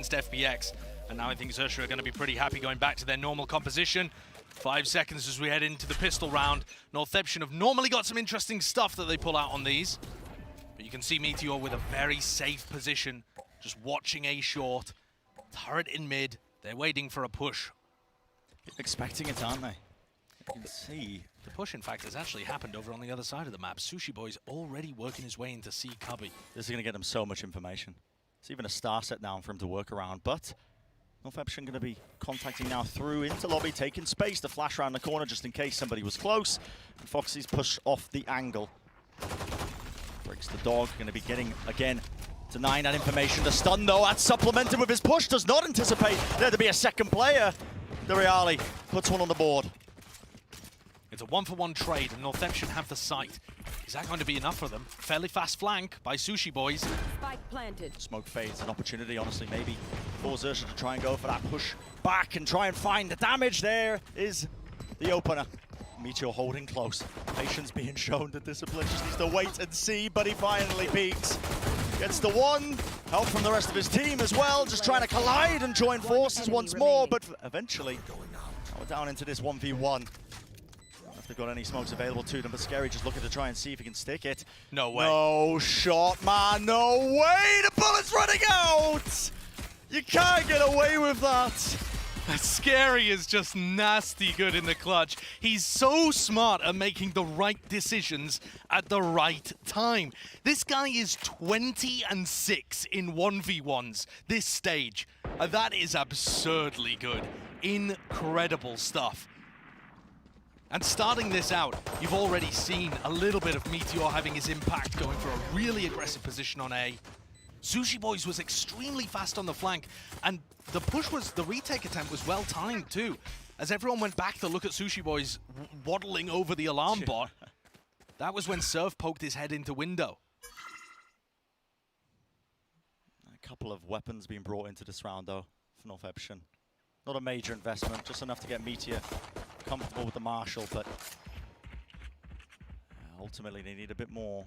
against FBX. And now I think XERXIA are going to be pretty happy going back to their normal composition. 5 seconds as we head into the pistol round. Northeption have normally got some interesting stuff that they pull out on these. But you can see Meteor with a very safe position, just watching A short. Turret in mid. They're waiting for a push. Expecting it, aren't they? You can see. The push, in fact, has actually happened over on the other side of the map. Sushi Boy's already working his way into C Cubby. This is going to get him so much information. It's even a star set down for him to work around, but Northeption going to be contacting now through into lobby, taking space to flash around the corner just in case somebody was close. And Foxy's push off the angle. Breaks the dog, going to be getting, again, denying that information. The stun, though, that's supplemented with his push. Does not anticipate there to be a second player. The Reali puts one on the board. It's a 1-for-1 trade, and Northeption have the site. Is that going to be enough for them? Fairly fast flank by Sushi Boys. Spike planted. Smoke fades, an opportunity, honestly, maybe for XERXIA to try and go for that push back and try and find the damage. There is the opener. Meteor holding close. Patience being shown, the discipline just needs to wait and see, but he finally peaks. Gets the one. Help from the rest of his team as well, just trying to collide and join forces once more, but eventually we're down into this 1v1. They've got any smokes available to them, but Scary just looking to try and see if he can stick it. No way. No shot, man. No way. The bullet's running out. You can't get away with that. Scary is just nasty good in the clutch. He's so smart at making the right decisions at the right time. This guy is 20-6 in 1v1s this stage. That is absurdly good. Incredible stuff. And starting this out, you've already seen a little bit of Meteor having his impact, going for a really aggressive position on A. Sushi Boys was extremely fast on the flank, and the retake attempt was well timed too, as everyone went back to look at Sushi Boys waddling over the alarm bot. That was when Surf poked his head into window. A couple of weapons being brought into this round though, for Northeption. Not a major investment, just enough to get Meteor comfortable with the Marshall, but ultimately they need a bit more.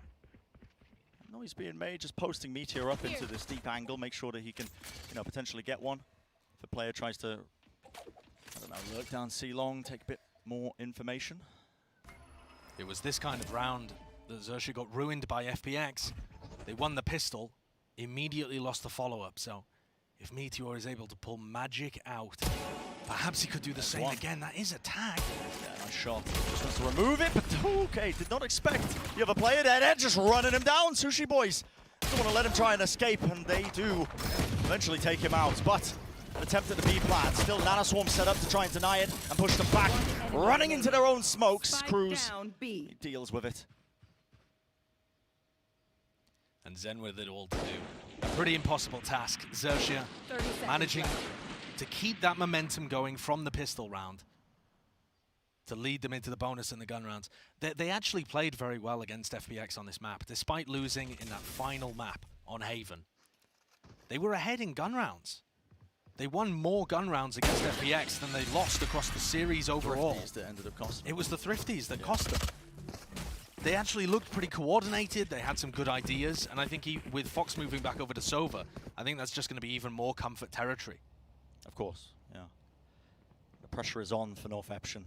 Noise being made, just posting Meteor up into this deep angle, make sure that he can, potentially get one. If a player tries to, lurk down C long, take a bit more information. It was this kind of round that XERXIA got ruined by FPX. They won the pistol, immediately lost the follow-up, so if Meteor is able to pull magic out, perhaps he could do the same again. That is a tag. Yeah, nice shot. Just wants to remove it, but okay, did not expect the other player there. They're just running him down. Sushi Boys don't want to let him try and escape, and they do eventually take him out. But an attempt at the B plant. Still Nanoswarm set up to try and deny it and push them back. Running into their own smokes. Cruz he deals with it. And Zen with it all to do. A pretty impossible task. XERXIA managing to keep that momentum going from the pistol round to lead them into the bonus and the gun rounds. They actually played very well against FBX on this map, despite losing in that final map on Haven. They were ahead in gun rounds. They won more gun rounds against FBX than they lost across the series overall. That ended up costing them. It was the Thrifties that cost them. They actually looked pretty coordinated, they had some good ideas, and I think with Fox moving back over to Sova, I think that's just going to be even more comfort territory. Of course, yeah. The pressure is on for Northeption.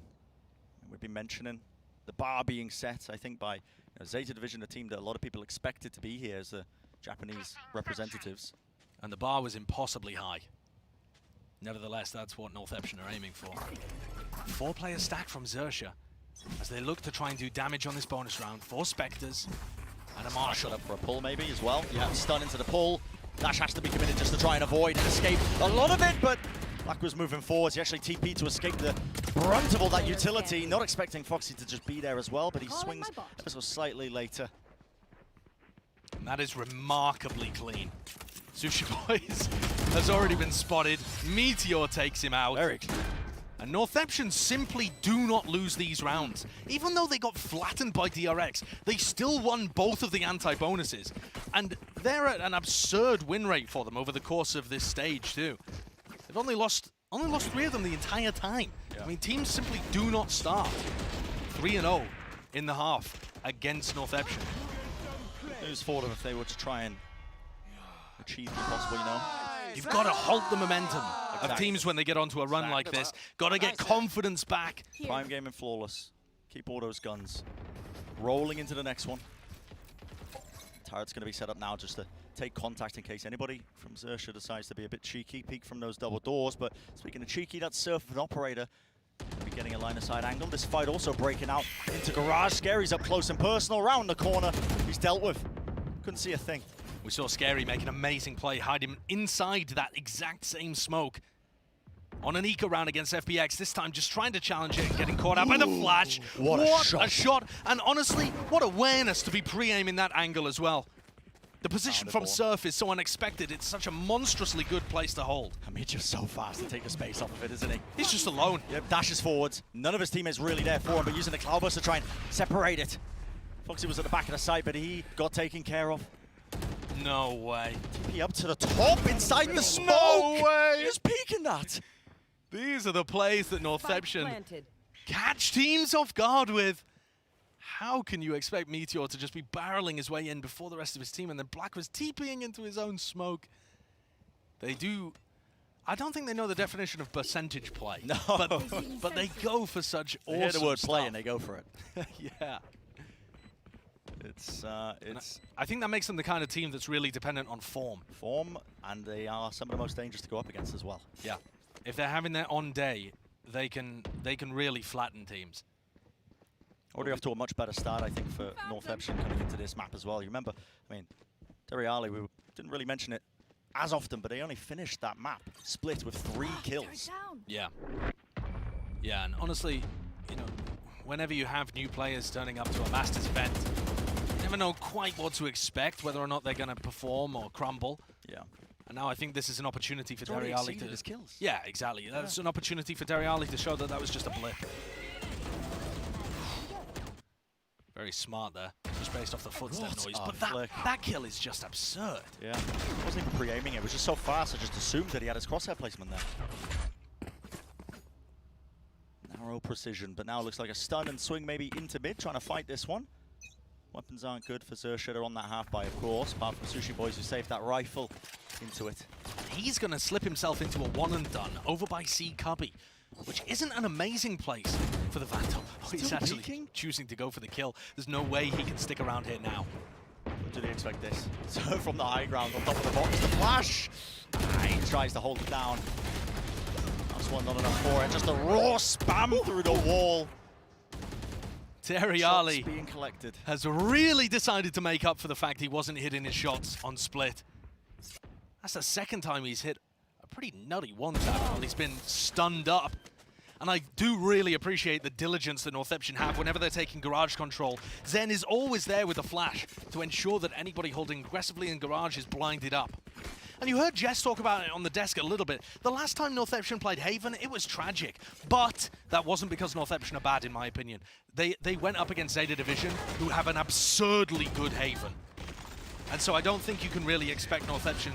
We've been mentioning the bar being set, I think, by Zeta Division, a team that a lot of people expected to be here as the Japanese representatives. And the bar was impossibly high. Nevertheless, that's what Northeption are aiming for. 4-player stack from XERXIA as they look to try and do damage on this bonus round. 4 Spectres and a Marshall. Up for a pull maybe as well. Yeah, stun into the pull. Dash has to be committed just to try and avoid and escape a lot of it, but Black was moving forwards. He actually TP'd to escape the brunt of all that utility. Not expecting Foxy to just be there as well, but he swings ever so slightly later. And that is remarkably clean. Sushi Boys has already been spotted. Meteor takes him out. Very clean. And Northeption simply do not lose these rounds. Even though they got flattened by DRX, they still won both of the anti-bonuses. And they're at an absurd win rate for them over the course of this stage too. They've only lost 3 of them the entire time. Yeah. I mean, teams simply do not start 3-0 in the half against Northeption. News for them if they were to try and achieve the impossible, You've got to halt the momentum of teams when they get onto a run like this. Got to get confidence back. Prime game and flawless. Keep all those guns rolling into the next one. Turret's going to be set up now just to take contact in case anybody from XERXIA decides to be a bit cheeky. Peek from those double doors, but speaking of cheeky, that's Surf of an operator. Be getting a line-of-sight angle. This fight also breaking out into Garage. Scary's up close and personal, around the corner. He's dealt with. Couldn't see a thing. We saw Scary make an amazing play, hiding inside that exact same smoke. On an eco round against FBX, this time just trying to challenge it and getting caught out by the flash. What a shot. And honestly, what awareness to be pre-aiming that angle as well. The position from Surf is so unexpected. It's such a monstrously good place to hold. I mean, just so fast to take the space off of it, isn't he? He's just alone. Yep, dashes forwards. None of his teammates really there for him, but using the Cloudburst to try and separate it. Foxy was at the back of the site, but he got taken care of. No way. TP up to the top, inside the smoke! No way! Just peeking that. These are the plays that Northeption catch teams off guard with. How can you expect Meteor to just be barreling his way in before the rest of his team, and then Black was TPing into his own smoke? They do... I don't think they know the definition of percentage play. No. But they go for such awesome They hear the word stuff. play and they go for it. Yeah. It's I think that makes them the kind of team that's really dependent on form. Form, and they are some of the most dangerous to go up against as well. Yeah. If they're having their on day, they can really flatten teams. Already off to a much better start, I think, for Northeption coming into this map as well. You remember, I mean, Deriali, we didn't really mention it as often, but they only finished that map split with 3 kills. Yeah. Yeah, and honestly, you know, whenever you have new players turning up to a Masters event, you never know quite what to expect, whether or not they're going to perform or crumble. Yeah. And now I think this is an opportunity for Already Deriali exceeded to... his kills. Yeah, exactly. That's an opportunity for Deriali to show that that was just a blip. Very smart there, just based off the footstep noise. But that kill is just absurd. Yeah, wasn't even pre-aiming it. It was just so fast, I just assumed that he had his crosshair placement there. Narrow precision, but now it looks like a stun and swing maybe into mid, trying to fight this one. Weapons aren't good for XERXIA. They're on that half buy, of course, apart from Sushi Boys who saved that rifle into it. He's going to slip himself into a one and done over by C Cubby, which isn't an amazing place for the Vandal. Oh, he's actually choosing to go for the kill. There's no way he can stick around here now. What did he expect this? So from the high ground on top of the box, the flash! He tries to hold it down. That's one not enough for it. Just a raw spam through the wall. Deriali being collected. has really decided to make up for the fact he wasn't hitting his shots on split. That's the second time he's hit a pretty nutty one-tap while he's been stunned up. And I do really appreciate the diligence that Northeption have whenever they're taking Garage control. Zen is always there with a flash to ensure that anybody holding aggressively in Garage is blinded up. And you heard Jess talk about it on the desk a little bit. The last time Northeption played Haven, it was tragic. But that wasn't because Northeption are bad, in my opinion. They went up against Zeta Division, who have an absurdly good Haven. And so I don't think you can really expect Northeption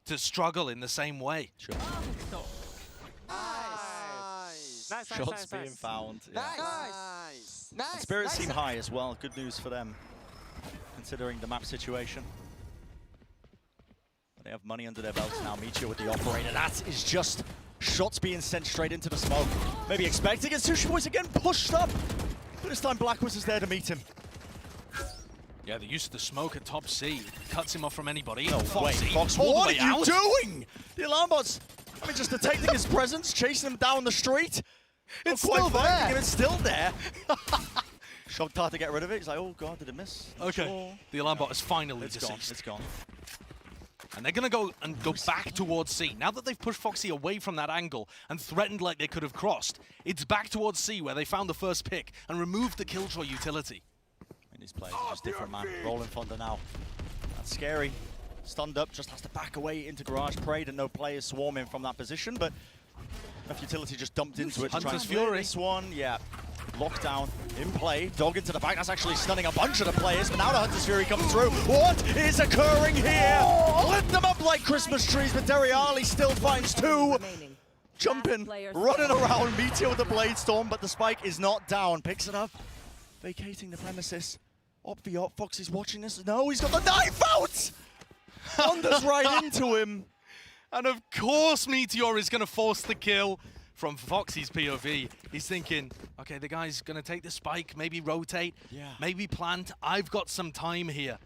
to struggle in the same way. Sure. Shots being found. Yeah. Nice. Spirits seem high as well. Good news for them, considering the map situation. They have money under their belts now. Meteor with the operator. That is just shots being sent straight into the smoke. Maybe expecting it. Sushi Boys again pushed up. But this time Blackwoods is there to meet him. Yeah, the use of the smoke at top C cuts him off from anybody. No way, Fox, what are you doing? The alarm bots, I mean, just detecting his presence, chasing him down the street. It's still there. It's still there. Shocked hard to get rid of it. He's like, oh god, did it miss? Okay. Sure. The alarm bot is finally It's deceased. gone. It's gone. And they're going to go back towards C. Now that they've pushed Foxy away from that angle and threatened like they could have crossed, it's back towards C where they found the first pick and removed the Killjoy utility. And these players are just different, man. Rolling Thunder now. That's scary. Stunned up, just has to back away into Garage. Prayed and no players swarming from that position, but enough utility just dumped into it to try and clear this one. Yeah. Lockdown in play, dog into the back. That's actually stunning a bunch of the players, but now the Hunter's Fury comes through. What is occurring here? Lit them up like Christmas trees, but Deriali still finds 2. Jumping, running around, Meteor with the Blade Storm, but the spike is not down. Picks it up, vacating the premises. Op the Op, Fox is watching this. No, he's got the knife out! Wanders right into him. And of course Meteor is going to force the kill from Foxy's POV. He's thinking, okay, the guy's going to take the spike, maybe rotate, maybe plant. I've got some time here.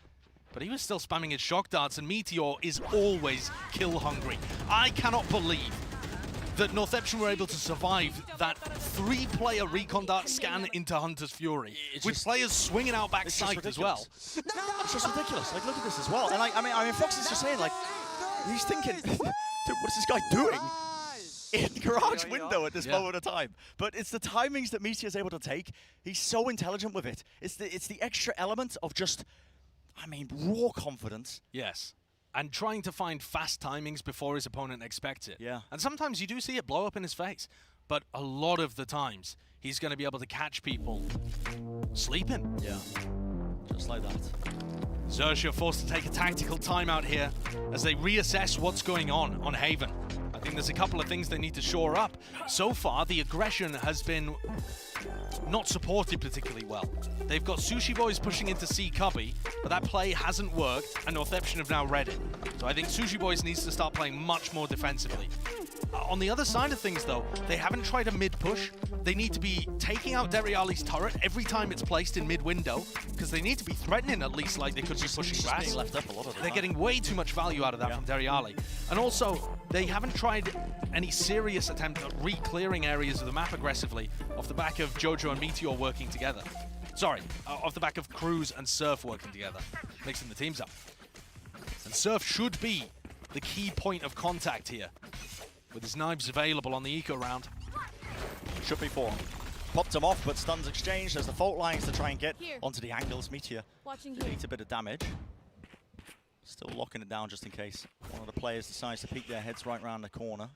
But he was still spamming his shock darts, and Meteor is always kill hungry. I cannot believe that Northeption were able to survive that 3-player recon dart scan into Hunter's Fury, with players swinging out backside as well. It's just ridiculous. Like, look at this as well. And I mean, Fox is just saying, like, he's thinking, dude, what is this guy doing in garage window at this moment of time? But it's the timings that Meteor's able to take. He's so intelligent with it. It's the extra element of just, I mean, raw confidence. Yes. And trying to find fast timings before his opponent expects it. Yeah. And sometimes you do see it blow up in his face. But a lot of the times, he's going to be able to catch people sleeping. Yeah. Just like that. XERXIA forced to take a tactical timeout here as they reassess what's going on Haven. I think there's a couple of things they need to shore up. So far, the aggression has been not supported particularly well. They've got Sushi Boys pushing into C Cubby, but that play hasn't worked, and Northeption have now read it. So I think Sushi Boys needs to start playing much more defensively. On the other side of things, though, they haven't tried a mid-push. They need to be taking out Deriali's turret every time it's placed in mid-window, because they need to be threatening at least like they could be pushing grass. Being left up a lot of They're getting way too much value out of that from Deriali. And also, they haven't tried any serious attempt at re-clearing areas of the map aggressively off the back of Jojo and Meteor working together. Sorry, off the back of Cruz and Surf working together, mixing the teams up. And Surf should be the key point of contact here, with his knives available on the eco round. Should be 4. Popped him off, but stuns exchanged. There's the fault lines to try and get onto the angles. Meteor needs a bit of damage. Still locking it down just in case one of the players decides to peek their heads right around the corner.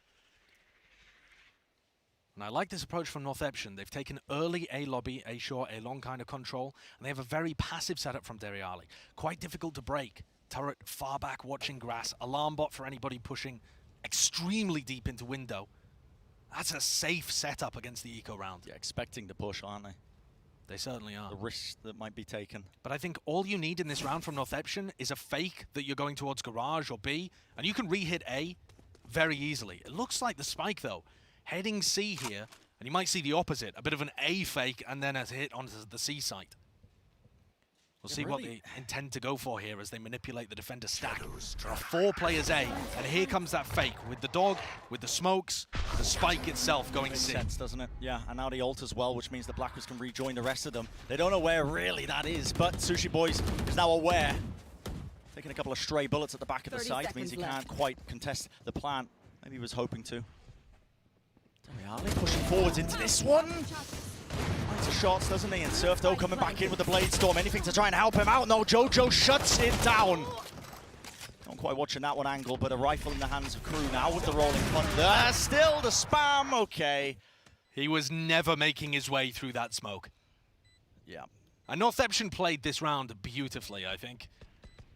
And I like this approach from Northeption. They've taken early A lobby, A short, A long kind of control, and they have a very passive setup from Deriali. Quite difficult to break. Turret far back watching grass. Alarm bot for anybody pushing extremely deep into window. That's a safe setup against the eco round. Yeah, expecting to push, aren't they? They certainly are. The risks that might be taken. But I think all you need in this round from Northeption is a fake that you're going towards garage or B, and you can re-hit A very easily. It looks like the spike, though, heading C here, and you might see the opposite, a bit of an A fake and then a hit onto the C site. We'll see what they intend to go for here as they manipulate the defender stack. There are 4 players A, and here comes that fake with the dog, with the smokes, the spike itself going C. Makes sense, doesn't it? Yeah, and now the ult as well, which means the Blackwoods can rejoin the rest of them. They don't know where really that is, but Sushi Boys is now aware. Taking a couple of stray bullets at the back of the site means he can't quite contest the plan. Maybe he was hoping to. Deriali pushing forwards into this one. Finds the shots, doesn't he? And Surf, though, coming back in with the Blade Storm. Anything to try and help him out. No, Jojo shuts it down. Not quite watching that one angle, but a rifle in the hands of Crew now with the Rolling Thunder. Still the spam, okay. He was never making his way through that smoke. Yeah. And Northeption played this round beautifully, I think.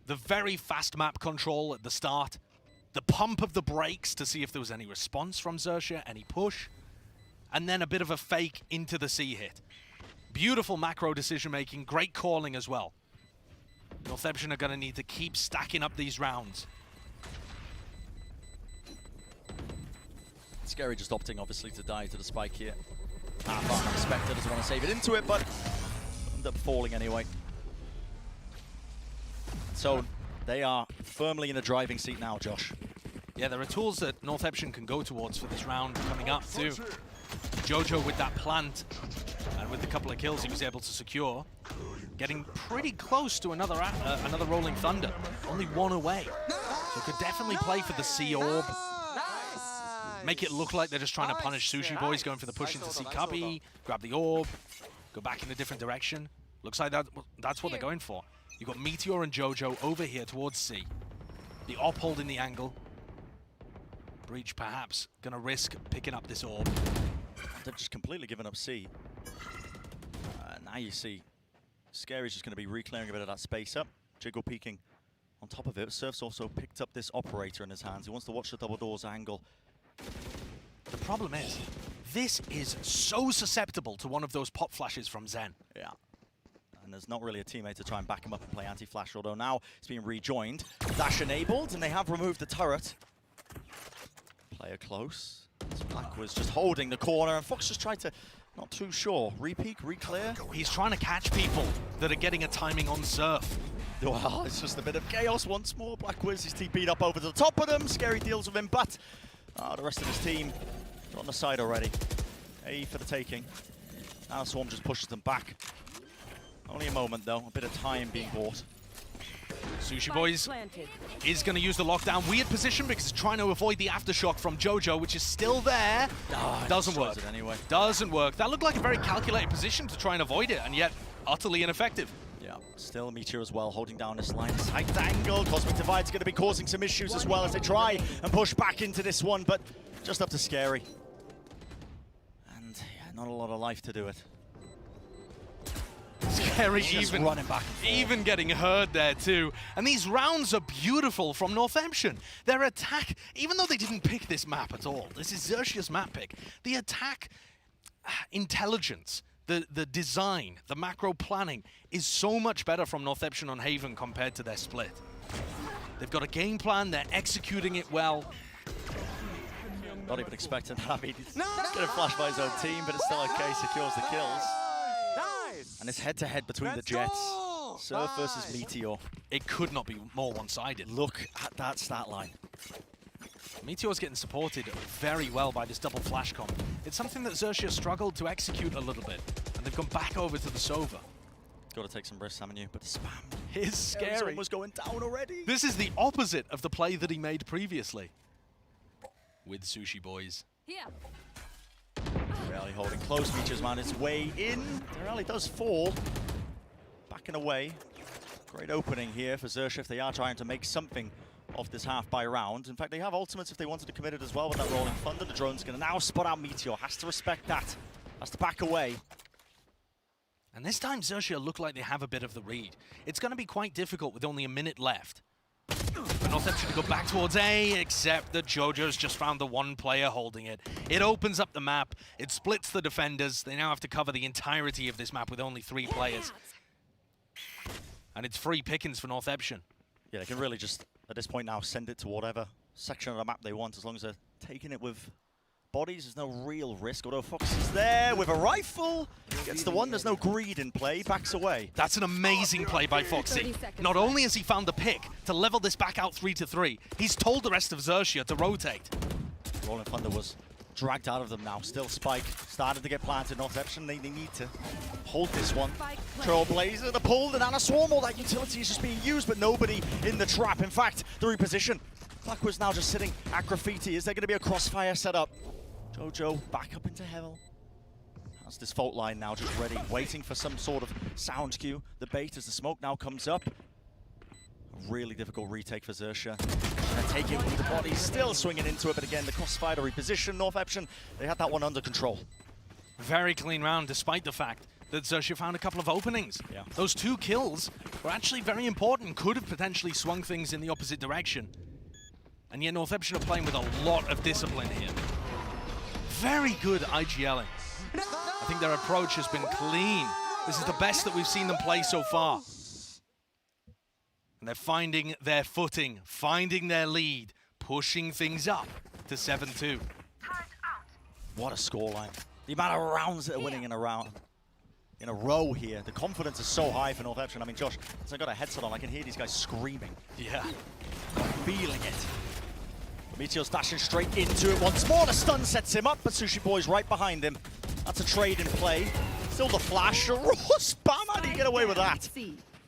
The very fast map control at the start. The pump of the brakes to see if there was any response from XERXIA, any push. And then a bit of a fake into the C hit. Beautiful macro decision-making, great calling as well. Northeption are going to need to keep stacking up these rounds. Scary just opting, obviously, to die to the spike here. Far unexpected, doesn't want to save it into it, but ended up falling anyway. So they are firmly in the driving seat now, Josh. Yeah, there are tools that Northeption can go towards for this round coming up too. Jojo with that plant, and with the couple of kills he was able to secure, getting pretty close to another Rolling Thunder, only 1 away. So could definitely play for the C orb. Make it look like they're just trying to punish Sushi Boys, going for the push into C cubby, grab the orb, go back in a different direction. Looks like that's what they're going for. You've got Meteor and Jojo over here towards C. The op holding the angle. Breach perhaps gonna risk picking up this orb. They've just completely given up C. Now you see Scary's just going to be re-clearing a bit of that space up. Jiggle peeking on top of it. Surf's also picked up this operator in his hands. He wants to watch the double doors angle. The problem is, this is so susceptible to one of those pop flashes from Zen. Yeah. And there's not really a teammate to try and back him up and play anti-flash, although now it's being rejoined. Dash enabled, and they have removed the turret. Player close. Black was just holding the corner, and Fox just tried to, not too sure, re-peek, re-clear. He's trying to catch people that are getting a timing on Surf. Well, it's just a bit of chaos once more. Black Wiz is TP'd up over the top of them. Scary deals with him, but the rest of his team are on the side already. A for the taking. Now Swarm just pushes them back. Only a moment though, a bit of time being bought. Sushi Boys is going to use the lockdown. Weird position because he's trying to avoid the aftershock from Jojo, which is still there. Doesn't work. It anyway. Doesn't work. That looked like a very calculated position to try and avoid it, and yet utterly ineffective. Yeah, still Meteor as well, holding down this line. Tight angle. Cosmic Divide's going to be causing some issues as well as they try and push back into this one, but just up to Scary. And yeah, not a lot of life to do it. Scary even running back and even getting hurt there too. And these rounds are beautiful from Northeption. Their attack, even though they didn't pick this map at all, this is XERXIA's map pick, the attack intelligence, the design, the macro planning is so much better from Northeption on Haven compared to their split. They've got a game plan, they're executing it well. Not even expecting that. I mean, he's getting flashed by his own team, but it's still okay, secures the kills. And it's head-to-head between the Jets. Surf versus Meteor. It could not be more one-sided. Look at that stat line. Meteor's getting supported very well by this double flash comp. It's something that XERXIA struggled to execute a little bit, and they've gone back over to the Sova. Got to take some risks, haven't you? But the spam is scary. was going down already. This is the opposite of the play that he made previously with Sushi Boys. Yeah. Really holding close. Meteor's man its way in. Rally does fall. Backing away. Great opening here for XERXIA if they are trying to make something of this half by round. In fact, they have ultimates if they wanted to commit it as well with that rolling thunder. The drone's going to now spot out Meteor. Has to respect that. Has to back away. And this time XERXIA look like they have a bit of the read. It's going to be quite difficult with only a minute left. But Northeption to go back towards A, except that Jojo's just found the one player holding it. It opens up the map, it splits the defenders. They now have to cover the entirety of this map with only 3 players. And it's free pickings for Northeption. Yeah, they can really just, at this point now, send it to whatever section of the map they want, as long as they're taking it with bodies. There's no real risk, although Fox is there with a rifle. Gets the one, there's no greed in play, backs away. That's an amazing play by Foxy. Not only has he found the pick to level this back out 3-3, he's told the rest of XERXIA to rotate. Rolling Thunder was dragged out of them now. Still Spike started to get planted. Northeption, they need to hold this one. Trailblazer, the pull, and Anna Swarm. All that utility is just being used, but nobody in the trap. In fact, the reposition. Black was now just sitting at Graffiti. Is there going to be a crossfire set up? Jojo back up into Hevel. That's this fault line now just ready, waiting for some sort of sound cue. The bait as the smoke now comes up. A really difficult retake for XERXIA. Gonna take it with the body, still swinging into it, but again, the crossfire to reposition. Northeption, they had that one under control. Very clean round, despite the fact that XERXIA found a couple of openings. Yeah. Those 2 kills were actually very important, could have potentially swung things in the opposite direction. And yet Northeption are playing with a lot of discipline here. Very good IGLing. I think their approach has been clean. This is the best that we've seen them play so far. And they're finding their footing, finding their lead, pushing things up to 7-2. What a scoreline. The amount of rounds that are winning in a row here. The confidence is so high for Northeption. I mean, Josh, since I got a headset on, I can hear these guys screaming. Yeah. Feeling it. Meteor's dashing straight into it once more. The stun sets him up, but Sushi Boy's right behind him. That's a trade in play. Still the flash. Spam, how do you get away with that?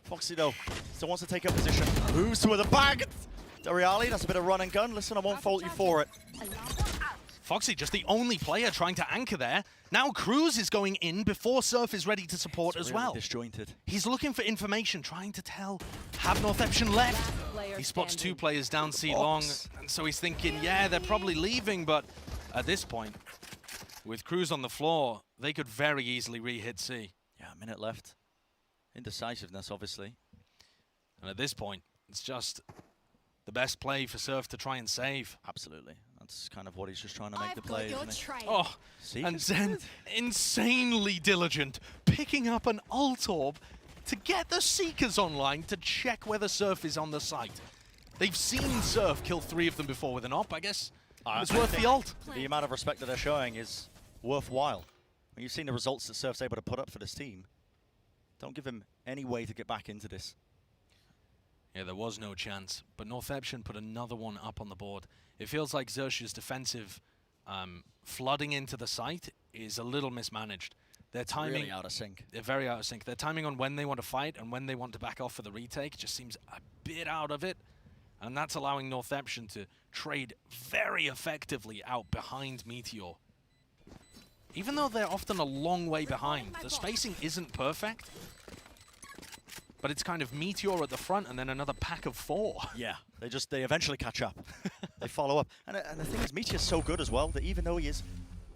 Foxy, though, still wants to take a position. Moves to the bag. Dariali, that's a bit of run and gun. Listen, I won't fault you for it. Foxy, just the only player trying to anchor there. Now Cruz is going in before Surf is ready to support as well. Disjointed. He's looking for information, trying to tell, have Northeption left? He spots 2 players down C long, and so he's thinking, yeah, they're probably leaving, but at this point, with Cruz on the floor, they could very easily re-hit C. Yeah, a minute left. Indecisiveness, obviously. And at this point, it's just the best play for Surf to try and save. Absolutely. That's kind of what he's just trying to make the play, isn't he? Oh, and then insanely diligent, picking up an ult orb to get the Seekers online to check whether Surf is on the site. They've seen Surf kill 3 of them before with an op, I guess. It's worth the ult. The amount of respect that they're showing is worthwhile. When you've seen the results that Surf's able to put up for this team, don't give him any way to get back into this. Yeah, there was no chance, but Northeption put another one up on the board. It feels like XERXIA's defensive flooding into the site is a little mismanaged. Their timing Really out of sync. They're very out of sync. Their timing on when they want to fight and when they want to back off for the retake just seems a bit out of it. And that's allowing Northeption to trade very effectively out behind Meteor. Even though they're often a long way behind, the spacing isn't perfect. But it's kind of Meteor at the front and then another pack of 4. Yeah, they eventually catch up. They follow up. And the thing is, Meteor's so good as well that even though he is,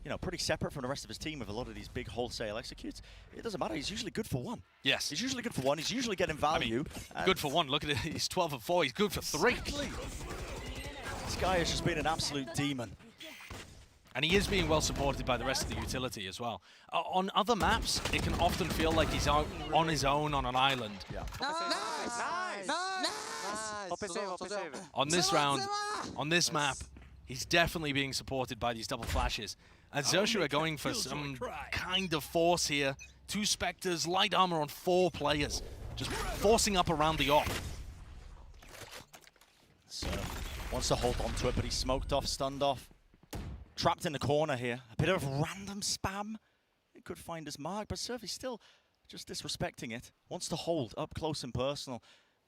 you know, pretty separate from the rest of his team with a lot of these big wholesale executes, it doesn't matter. He's usually good for 1. Yes. He's usually good for 1. He's usually getting value. I mean, good for 1. Look at it. He's 12 of 4. He's good for 3. Exactly. This guy has just been an absolute demon. And he is being well supported by the rest of the utility as well. On other maps, it can often feel like he's out on his own on an island. Yeah. On this round, on this map, he's definitely being supported by these double flashes. And XERXIA are going for some kind of force here. 2 Spectres, light armor on 4 players. Just forcing up around the off. So, wants to hold on to it, but he's smoked off, stunned off. Trapped in the corner here. A bit of random spam. He could find his mark, but Surf is still just disrespecting it. Wants to hold up close and personal.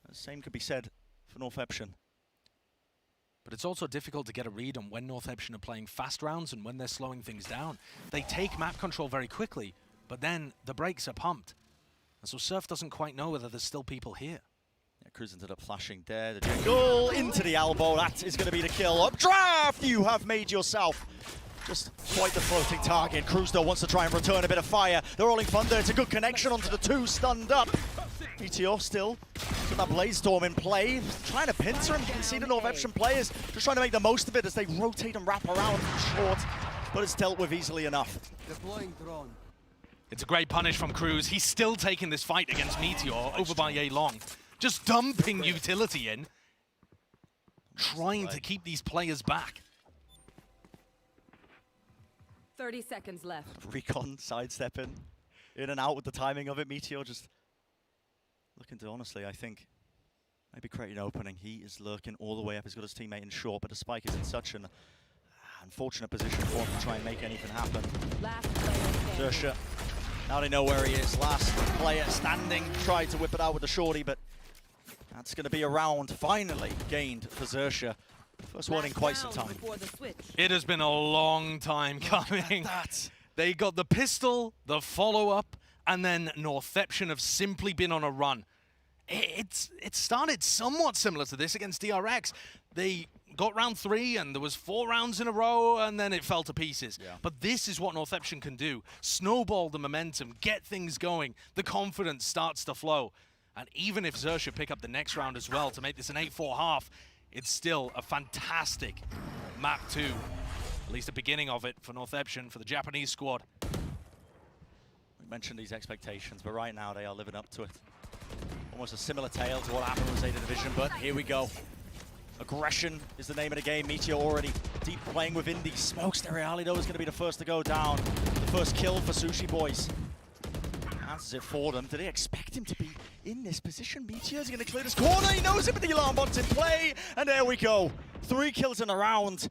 The same could be said for Northeption. But it's also difficult to get a read on when Northeption are playing fast rounds and when they're slowing things down. They take map control very quickly, but then the brakes are pumped. And so Surf doesn't quite know whether there's still people here. Yeah, Cruz ended up flashing there. The jingle into the elbow. That is going to be the kill. Updraft you have made yourself. Just quite the floating target. Cruz though wants to try and return a bit of fire. The Rolling Thunder, it's a good connection onto the 2 stunned up. Meteor still with that Blaze Storm in play. Trying to pincer him. You can see the Northeption players just trying to make the most of it as they rotate and wrap around short. But it's dealt with easily enough. Deploying drone. It's a great punish from Cruz. He's still taking this fight against Meteor over by A Long. Just dumping utility in. Trying to keep these players back. 30 seconds left. Recon sidestepping in and out with the timing of it. Meteor just looking to, honestly, I think, maybe create an opening. He is lurking all the way up. He's got his teammate in short, but the spike is in such an unfortunate position for him to try and make anything happen. Last player standing. XERXIA, now they know where he is. Last player standing, tried to whip it out with the shorty, but that's going to be a round finally gained for XERXIA. First one in quite some time. It has been a long time coming. They got the pistol, the follow-up, and then Northeption have simply been on a run. It started somewhat similar to this against DRX. They got round 3, and there was 4 rounds in a row, and then it fell to pieces. Yeah. But this is what Northeption can do. Snowball the momentum, get things going. The confidence starts to flow. And even if XERXIA pick up the next round as well to make this an 8-4 half, it's still a fantastic map 2. At least the beginning of it for Northeption, for the Japanese squad. We mentioned these expectations, but right now they are living up to it. Almost a similar tale to what happened with Zeta Division, but here we go. Aggression is the name of the game. Meteor already deep playing with Indy. Smokes Stereali though is going to be the first to go down. The first kill for Sushi Boys. Answers it for them. Do they expect him to be in this position? Meteor's going to clear this corner. He knows it, but the alarm bot's in play. And there we go. 3 kills in a round.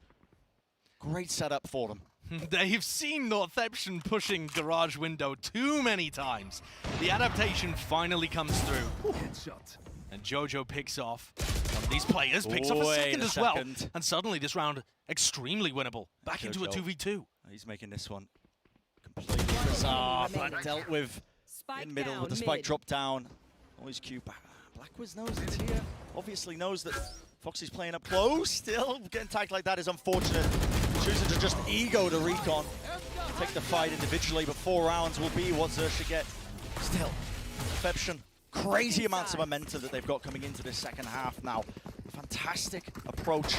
Great setup for them. They've seen Northeption pushing garage window too many times. The adaptation finally comes through. Headshot. And Jojo picks off one of these players, picks off a second as well. And suddenly this round, extremely winnable. Back into a 2v2. He's making this one completely bizarre, but dealt with in middle with the spike drop down. Always Q back. Blackwiz knows it's here. Obviously knows that Foxy's playing up close. Still, getting tagged like that is unfortunate. Choosing to just ego the recon. Take the fight individually, but 4 rounds will be what XERXIA get. Still, Northeption, crazy amounts of momentum that they've got coming into this second half now. Fantastic approach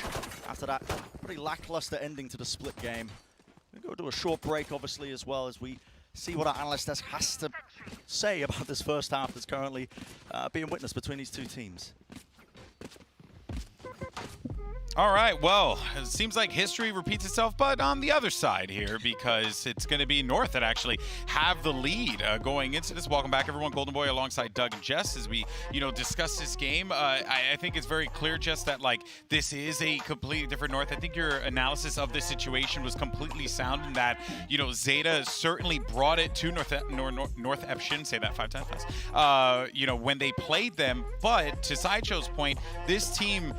after that pretty lackluster ending to the split game. We're going to go to a short break, obviously, as well as we see what our analyst desk has to say about this first half that's currently being witnessed between these two teams. All right, well, it seems like history repeats itself, but on the other side here, because it's going to be North that actually have the lead going into this. Welcome back, everyone. Golden Boy alongside Doug and Jess as we, discuss this game. I think it's very clear, Jess, that, this is a completely different North. I think your analysis of this situation was completely sound in that, Zeta certainly brought it to Northeption, say that 5 times fast, when they played them. But to Sideshow's point, this team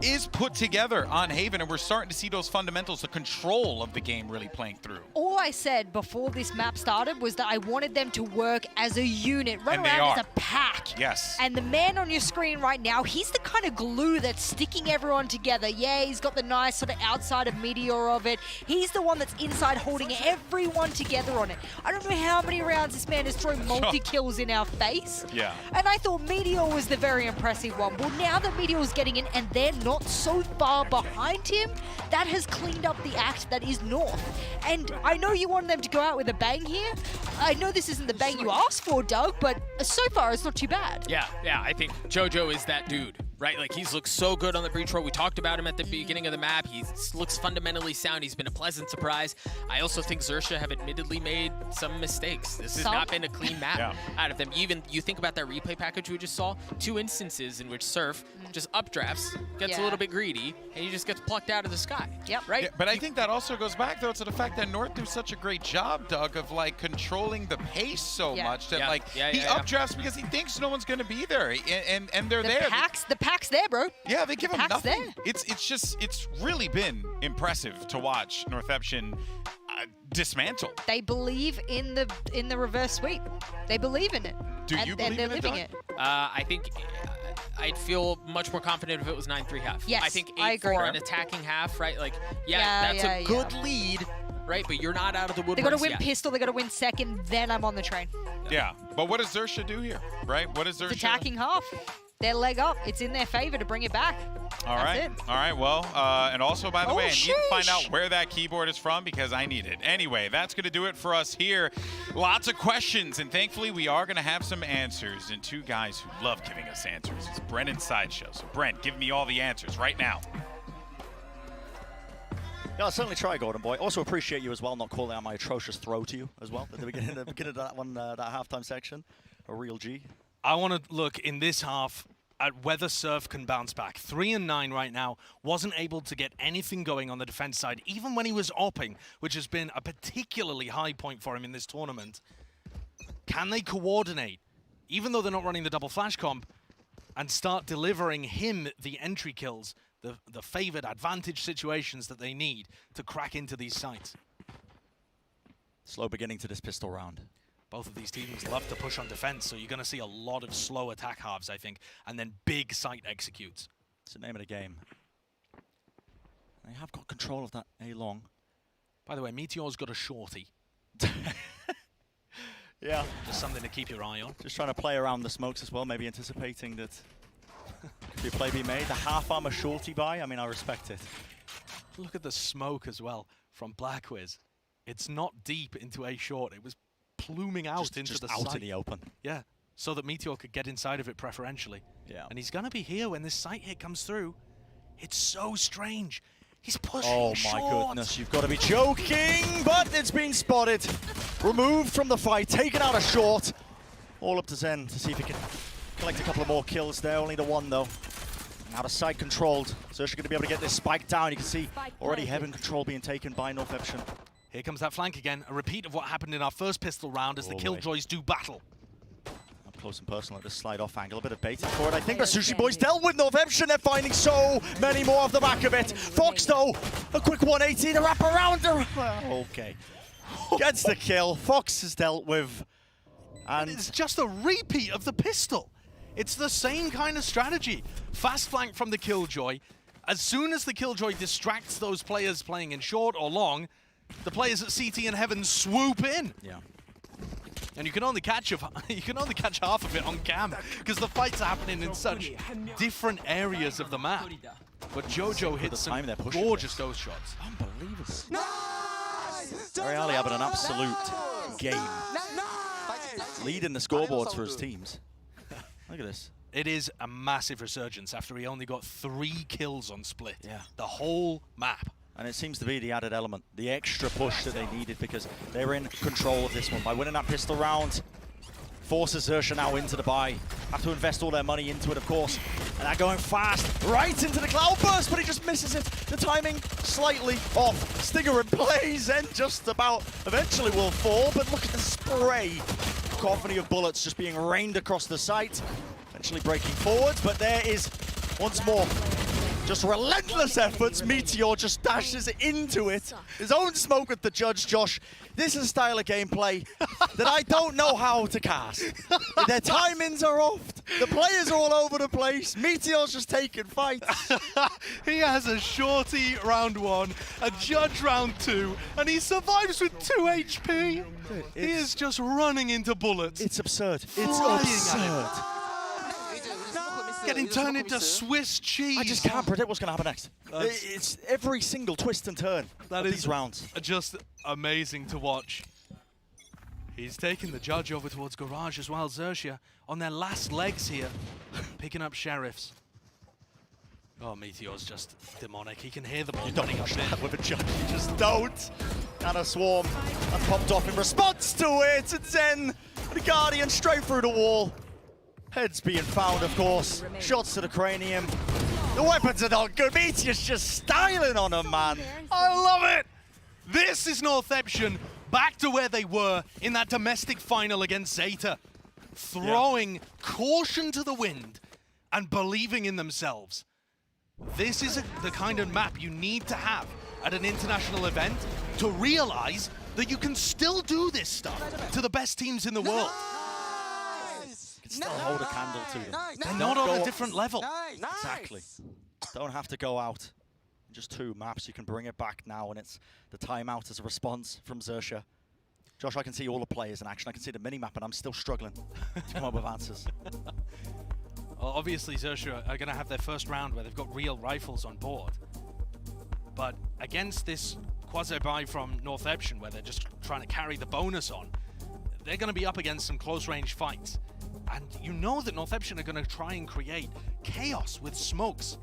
is put together on Haven, and we're starting to see those fundamentals, the control of the game really playing through. All I said before this map started was that I wanted them to work as a unit, run And around as a pack. Yes. And the man on your screen right now, he's the kind of glue that's sticking everyone together. Yeah, he's got the nice sort of outside of Meteor of it. He's the one that's inside holding everyone together on it. I don't know how many rounds this man is throwing multi-kills in our face. Yeah. And I thought Meteor was the very impressive one. Well, now that Meteor's getting in and they're not so far behind him, that has cleaned up the act that is North. And I know you wanted them to go out with a bang here. I know this isn't the bang you asked for, Doug, but so far it's not too bad. Yeah, I think JoJo is that dude, right? He's looked so good on the breach roll. We talked about him at the beginning of the map. He looks fundamentally sound. He's been a pleasant surprise. I also think XERXIA have admittedly made some mistakes. This has not been a clean map out of them. Even you think about that replay package we just saw, 2 instances in which Surf just updrafts, gets a little bit greedy, and he just gets plucked out of the sky. Yep. Right? Yeah, but I think that also goes back, though, to the fact that North do such a great job, Doug, of controlling the pace so much that he updrafts because he thinks no one's going to be there, and they're there. The pack's there, bro. Yeah, they give him pack's nothing. there. It's really been impressive to watch Northeption dismantle. They believe in the reverse sweep. They believe in it. Do you believe they're in it, living Doug? it. I think I'd feel much more confident if it was 9-3 half. Yes, I think I agree. 8-4 an attacking half, right? That's a good lead, right? But you're not out of the woodworks They got to win yet. pistol. They got to win second. Then I'm on the train. Yeah, but what does XERXIA do here, right? What does XERXIA? It's attacking half. Their leg up. It's in their favor to bring it back. All right. Well, and also, by the way, I need to find out where that keyboard is from because I need it. Anyway, that's going to do it for us here. Lots of questions, and thankfully, we are going to have some answers. And 2 guys who love giving us answers. It's Brent and Sideshow. So, Brent, give me all the answers right now. Yeah, I'll certainly try, Golden Boy. Also appreciate you as well not calling out my atrocious throw to you as well at the beginning of that one, that halftime section. A real G. I want to look in this half at whether Surf can bounce back. 3-9 right now. Wasn't able to get anything going on the defense side, even when he was opping, which has been a particularly high point for him in this tournament. Can they coordinate, even though they're not running the double flash comp, and start delivering him the entry kills, the favored advantage situations that they need to crack into these sites? Slow beginning to this pistol round. Both of these teams love to push on defense, so you're going to see a lot of slow attack halves, I think, and then big site executes. It's the name of the game. They have got control of that A-long. By the way, Meteor's got a shorty. Yeah. Just something to keep your eye on. Just trying to play around the smokes as well, maybe anticipating that could be a play be made. The half-armor shorty buy, I mean, I respect it. Look at the smoke as well from Blackwiz. It's not deep into A short. It was pluming out into the out site. in the open. Yeah, so that Meteor could get inside of it preferentially. Yeah. And he's going to be here when this site hit comes through. It's so strange. He's pushing Oh short. my goodness, you've got to be joking, but it's been spotted. Removed from the fight, taken out a short. All up to Zen to see if he can collect a couple of more kills there, only the one though. And out of sight controlled. XERXIA going to be able to get this spike down. You can see already heaven control being taken by Northeption. Here comes that flank again. A repeat of what happened in our first pistol round as the Killjoys do battle. Up close and personal at this slide off angle. A bit of baiting for it. I think the Sushi Boys dealt with Northeption. They're finding so many more off the back of it. Fox though, a quick 180 to wrap around. Okay. Gets the kill. Fox is dealt with. And it's just a repeat of the pistol. It's the same kind of strategy. Fast flank from the Killjoy. As soon as the Killjoy distracts those players playing in short or long, the players at CT and Heaven swoop in. yeah. And you can only catch half of it on cam because the fights are happening in such different areas of the map. But JoJo hits some gorgeous ghost shots. Unbelievable. Nice! Very having an absolute game. Nice! Leading the scoreboards for his teams. Look at this. It is a massive resurgence after he only got 3 kills on Split. Yeah. The whole map. And it seems to be the added element, the extra push that they needed, because they're in control of this one. By winning that pistol round, forces XERXIA now into the buy. Have to invest all their money into it, of course. And they're going fast, right into the cloud burst, but he just misses it. The timing slightly off. Stinger in plays and just about eventually will fall, but look at the spray. Cacophony of bullets just being rained across the site. Eventually breaking forwards, but there is, once more, just relentless efforts. Meteor just dashes into it. His own smoke with the judge, Josh. This is a style of gameplay that I don't know how to cast. Their timings are off. The players are all over the place. Meteor's just taking fights. He has a shorty round 1, a judge round 2, and he survives with 2 HP. He is just running into bullets. It's absurd. It's Flying at absurd. Getting turned into Swiss cheese. I just can't predict what's going to happen next. It's every single twist and turn of these rounds. Just amazing to watch. He's taking the judge over towards Garage as well. XERXIA on their last legs here, picking up sheriffs. Oh, Meteor's just demonic. He can hear the ball running up there. With a judge, you just don't. And a swarm that's popped off in response to it. And then the Guardian straight through the wall. Heads being found, of course. Shots to the cranium. The weapons are not good. Meteor's just styling on him, man. I love it! This is Northeption back to where they were in that domestic final against Zeta. Throwing caution to the wind and believing in themselves. This is the kind of map you need to have at an international event to realize that you can still do this stuff to the best teams in the world. Still hold a candle to them. They're not on a different level. Exactly. Don't have to go out. Just 2 maps. You can bring it back now, and it's the timeout as a response from XERXIA. Josh, I can see all the players in action. I can see the mini-map, and I'm still struggling to come up with answers. Well, obviously, XERXIA are going to have their first round where they've got real rifles on board. But against this quasi-buy from Northeption, where they're just trying to carry the bonus on, they're going to be up against some close-range fights. And you know that Northeption are going to try and create chaos with smokes.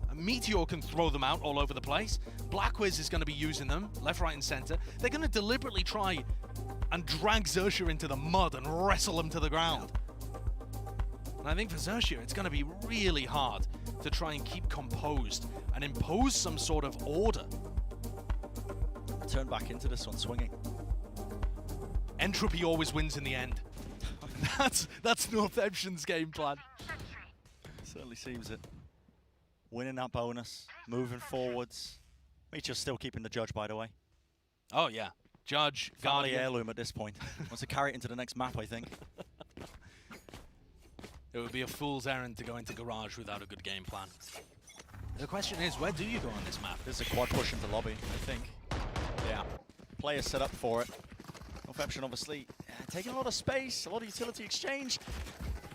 A Meteor can throw them out all over the place. Blackwiz is going to be using them left, right, and center. They're going to deliberately try and drag XERXIA into the mud and wrestle them to the ground. And I think for XERXIA, it's going to be really hard to try and keep composed and impose some sort of order. Turn back into this one, swinging. Entropy always wins in the end. That's Northeption's game plan. Certainly seems it. Winning that bonus, moving forwards. Meteor's still keeping the judge, by the way. Oh, yeah. Judge, Family Guardian. heirloom at this point. Wants to carry it into the next map, I think. It would be a fool's errand to go into Garage without a good game plan. The question is, where do you go on this map? This is a quad push into lobby, I think. Yeah. Players set up for it. Northeption obviously taking a lot of space, a lot of utility exchange.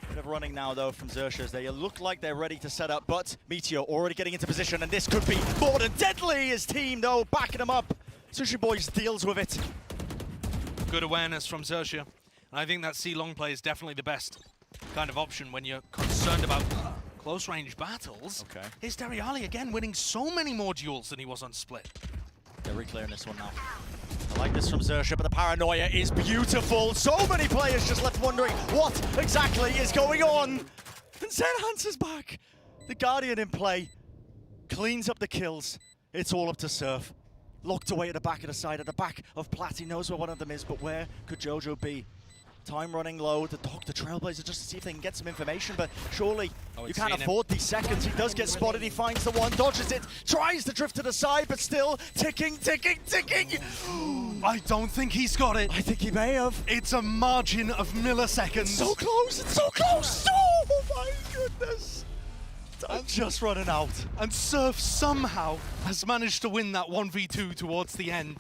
Bit of running now though from XERXIA as they look like they're ready to set up, but Meteor already getting into position, and this could be more than deadly. His team though backing him up. Sushi Boys deals with it. Good awareness from XERXIA. And I think that C-long play is definitely the best kind of option when you're concerned about close-range battles. Okay. Here's Dariali again winning so many more duels than he was on Split. They're reclearing this one now. I like this from XERXIA, but the paranoia is beautiful. So many players just left wondering what exactly is going on. And Zen answers back. The Guardian in play. Cleans up the kills. It's all up to Surf. Locked away at the back of the side, at the back of Platt. He knows where one of them is, but where could Jojo be? Time running low. The Trailblazer just to see if they can get some information, but surely you can't afford these seconds. He does get spotted. He finds the one, dodges it, tries to drift to the side, but still ticking, ticking, ticking. I don't think he's got it. I think he may have. It's a margin of milliseconds. So close, it's so close. Oh my goodness. I'm just running out. And Surf somehow has managed to win that 1v2 towards the end.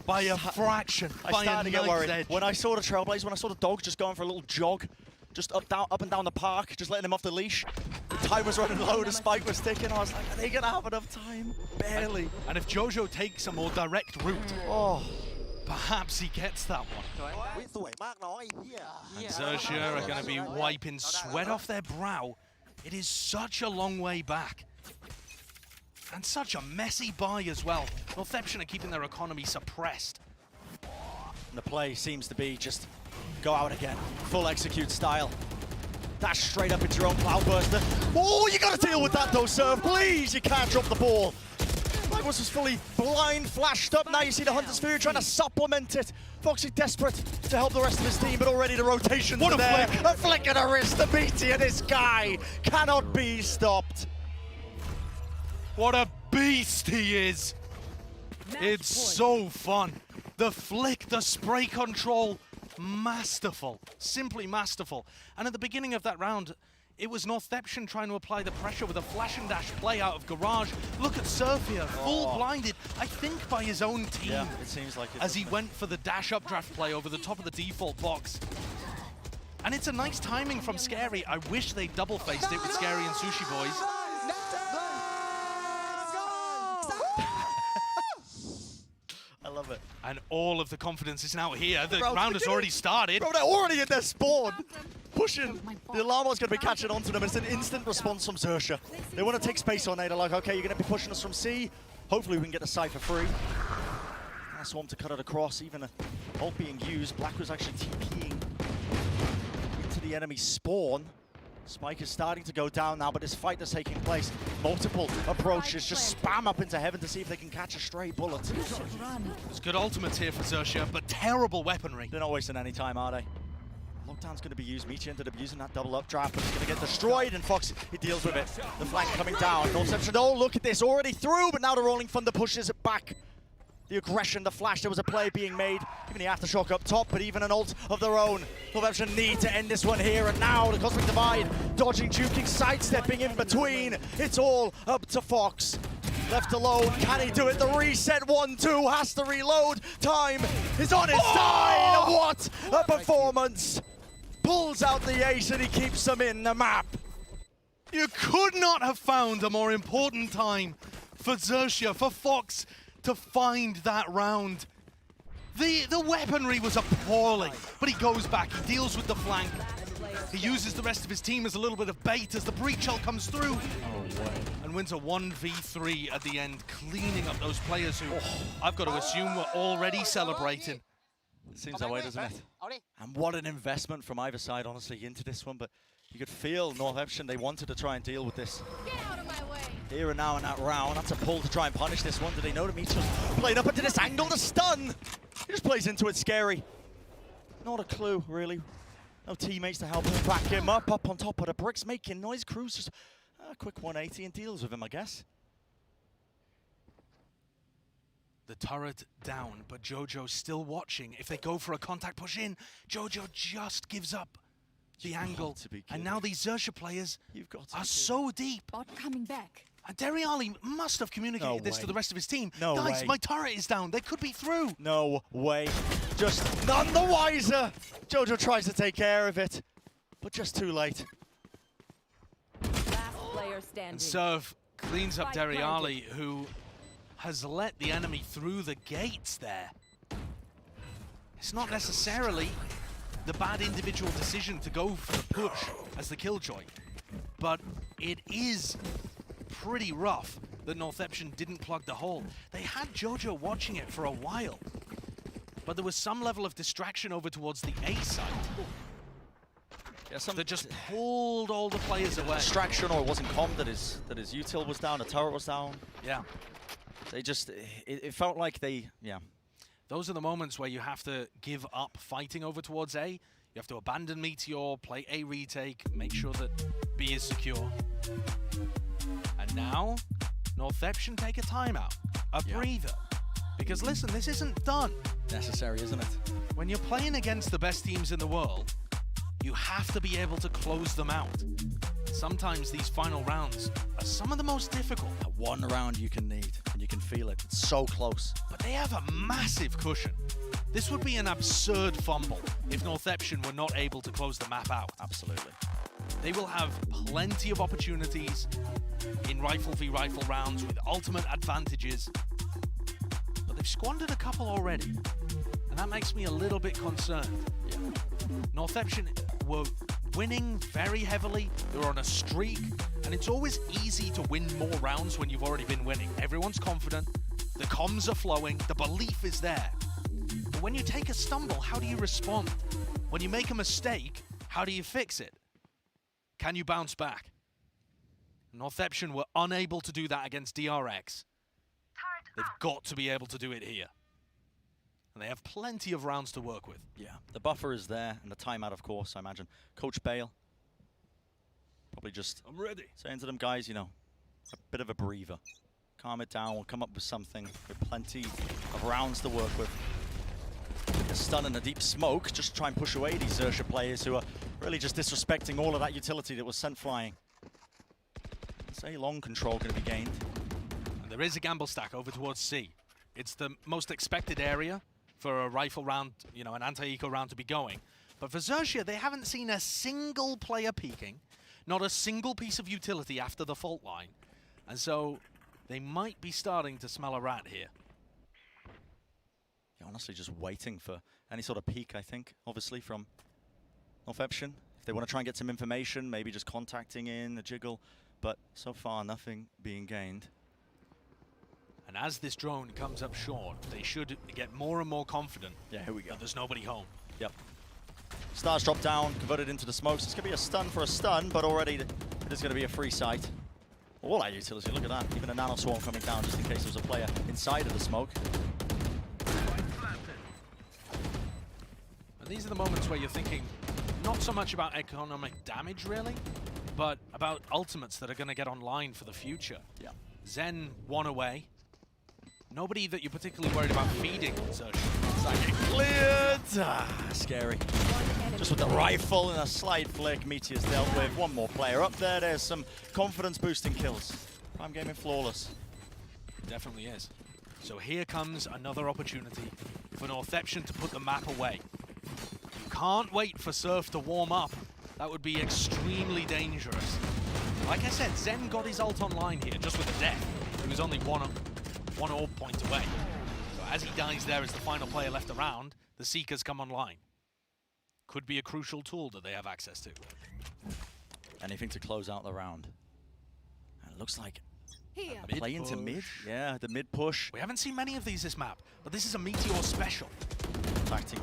By a fraction, I started to get worried. When I saw the Trailblazer, when I saw the dog just going for a little jog, just up and down the park, just letting him off the leash. The time was running low, the spike was ticking. I was like, are they gonna have enough time? Barely. And if Jojo takes a more direct route, Oh, Perhaps he gets that one. And XERXIA are going to be wiping sweat off their brow. It is such a long way back. And such a messy buy as well. Northeption are keeping their economy suppressed. And the play seems to be just go out again. Full execute style. Dash straight up into your own cloudburster. Oh, you gotta deal with that though, Serve. Please, you can't drop the ball. That was just fully blind, flashed up. Now you see the Hunter's Fury trying to supplement it. Foxy desperate to help the rest of his team, but already the rotations What are a there. flick. A flick of the wrist, the BT of this guy cannot be stopped. What a beast he is! It's so fun. The flick, the spray control, masterful. Simply masterful. And at the beginning of that round, it was Northeption trying to apply the pressure with a flash and dash play out of Garage. Look at Surf here, full blinded, I think by his own team. Yeah, it seems like it. As he went for the dash updraft play over the top of the default box. And it's a nice timing from Scary. I wish they double faced it with Scary and Sushi Boys. I love it. And all of the confidence is now here. The Bro, round has already started. Bro, they're already in their spawn. Pushing. The Alarmo's going to be catching onto them. It's an instant response from XERXIA. They want to take space on A. They're like, okay, you're going to be pushing us from C. Hopefully we can get the site for free. Nice Swarm to cut it across. Even a ult being used. Black was actually TPing into the enemy spawn. Spike is starting to go down now, but this fight is taking place. Multiple approaches, just spam up into heaven to see if they can catch a stray bullet. There's good ultimates here for XERXIA, but terrible weaponry. They're not wasting any time, are they? Lockdown's going to be used. Michi ended up using that double updraft, but it's going to get destroyed, and Fox, he deals with it. The flank coming down. Northeption, oh, look at this, already through, but now the Rolling Thunder pushes it back. The aggression, the flash, there was a play being made. Even the aftershock up top, but even an ult of their own. Northeption need to end this one here and now. The Cosmic Divide, dodging, juking, sidestepping in between. It's all up to Fox. Left alone, can he do it? The reset, 1-2, has to reload. Time is on his side. What a performance. Pulls out the ace and he keeps them in the map. You could not have found a more important time for XERXIA, for Fox, to find that round. The weaponry was appalling, but he goes back, he deals with the flank. He uses the rest of his team as a little bit of bait as the breach ult comes through. And wins a 1v3 at the end, cleaning up those players who I've got to assume were already celebrating. It seems that way, doesn't it? And what an investment from either side, honestly, into this one. But you could feel Northeption, they wanted to try and deal with this. Get out of my way. Here and now in that round, that's a pull to try and punish this one. Do they know that Michi's playing up into this angle to stun? He just plays into it, Scary. Not a clue, really. No teammates to help him back him up on top of the bricks, making noise. Cruz just a quick 180 and deals with him, I guess. The turret down, but Jojo's still watching. If they go for a contact push in, Jojo just gives up the angle. And now these XERXIA players are so deep. Bot coming back. And Deriali must have communicated this to the rest of his team. No Guys, way. my turret is down. They could be through. No way. Just none the wiser. Jojo tries to take care of it, but just too late. Last player standing. And Serve cleans up Deriali, who has let the enemy through the gates there. It's not necessarily the bad individual decision to go for the push as the Killjoy, but it is pretty rough that Northeption didn't plug the hole. They had Jojo watching it for a while, but there was some level of distraction over towards the A side that just pulled all the players away. Distraction, or it wasn't calm that his util was down, the turret was down. Yeah. They just, it felt like they, yeah. Those are the moments where you have to give up fighting over towards A. You have to abandon Meteor, play A retake, make sure that B is secure. And now, Northeption take a timeout, a breather. Because listen, this isn't done. Necessary, isn't it? When you're playing against the best teams in the world, you have to be able to close them out. Sometimes these final rounds are some of the most difficult. That one round you can need, and you can feel it. It's so close. But they have a massive cushion. This would be an absurd fumble if Northeption were not able to close the map out. Absolutely. They will have plenty of opportunities in rifle v rifle rounds with ultimate advantages. But They've squandered a couple already, and that makes me a little bit concerned. Northeption were winning very heavily. They were on a streak, and it's always easy to win more rounds when you've already been winning. Everyone's confident, the comms are flowing, the belief is there. But when you take a stumble, how do you respond? When you make a mistake, how do you fix it? Can you bounce back? Northeption were unable to do that against DRX. They've got to be able to do it here. And they have plenty of rounds to work with. Yeah, the buffer is there, and the timeout, of course, I imagine. Coach Bale probably just I'm ready. saying to them, guys, you know, a bit of a breather. Calm it down, we'll come up with something. With plenty of rounds to work with. A stun and a deep smoke, just try and push away these XERXIA players who are really just disrespecting all of that utility that was sent flying. It's a long control going to be gained. And there is a gamble stack over towards C. It's the most expected area for a rifle round, you know, an anti-eco round to be going. But for XERXIA, they haven't seen a single player peeking, not a single piece of utility after the fault line. And so they might be starting to smell a rat here. Yeah, honestly, just waiting for any sort of peek, I think, obviously, from Northeption. If they want to try and get some information, maybe just contacting in the jiggle. But so far, nothing being gained. And as this drone comes up short, they should get more and more confident. Yeah, here we go. That there's nobody home. Yep. Stars drop down, converted into the smokes. It's going to be a stun for a stun, but already it is going to be a free sight. All that utility, look at that. Even a nano swarm coming down just in case there was a player inside of the smoke. And these are the moments where you're thinking not so much about economic damage, really, but about ultimates that are going to get online for the future. Yeah. Zen one away. Nobody that you're particularly worried about feeding on XERXIA. Exactly. Cleared! Ah, scary. Just with the rifle and a slight flick, Meteor's dealt with. One more player up there. There's some confidence-boosting kills. Prime Gaming flawless. Definitely is. So here comes another opportunity for Northeption to put the map away. You can't wait for Surf to warm up. That would be extremely dangerous. Like I said, Zen got his ult online here just with a death. He was only one orb point away. So as he dies there as the final player left around, the Seekers come online. Could be a crucial tool that they have access to. Anything to close out the round. And it looks like Here. a play into mid. Yeah, the mid push. We haven't seen many of these this map, but this is a Meteor special. Tacting,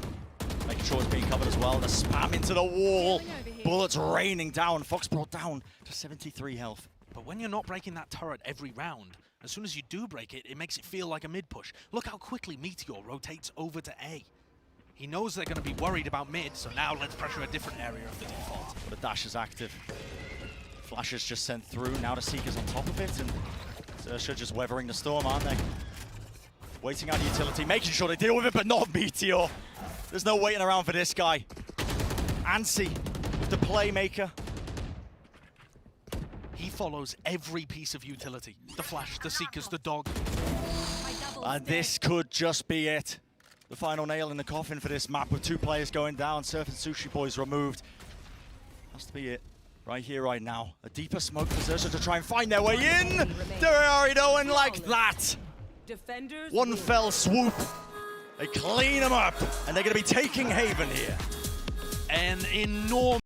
making sure it's being covered as well. The spam into the wall. Healing over here. Bullets raining down. Fox brought down to 73 health. But when you're not breaking that turret every round, as soon as you do break it, it makes it feel like a mid-push. Look how quickly Meteor rotates over to A. He knows they're going to be worried about mid, so now let's pressure a different area of the default. But the dash is active. Flash is just sent through. Now the Seeker's on top of it, and XERXIA just weathering the storm, aren't they? Waiting out utility, making sure they deal with it, but not Meteor. There's no waiting around for this guy. Ansi with the playmaker. He follows every piece of utility. The flash, the Seekers, the dog. My double And this could just be it. The final nail in the coffin for this map with two players going down. Surf and Sushi Boys removed. Has to be it. Right here, right now. A deeper smoke for XERXIA to try and find their way in. There and like that. Defenders One fell swoop. They clean them up. And they're going to be taking Haven here. An enormous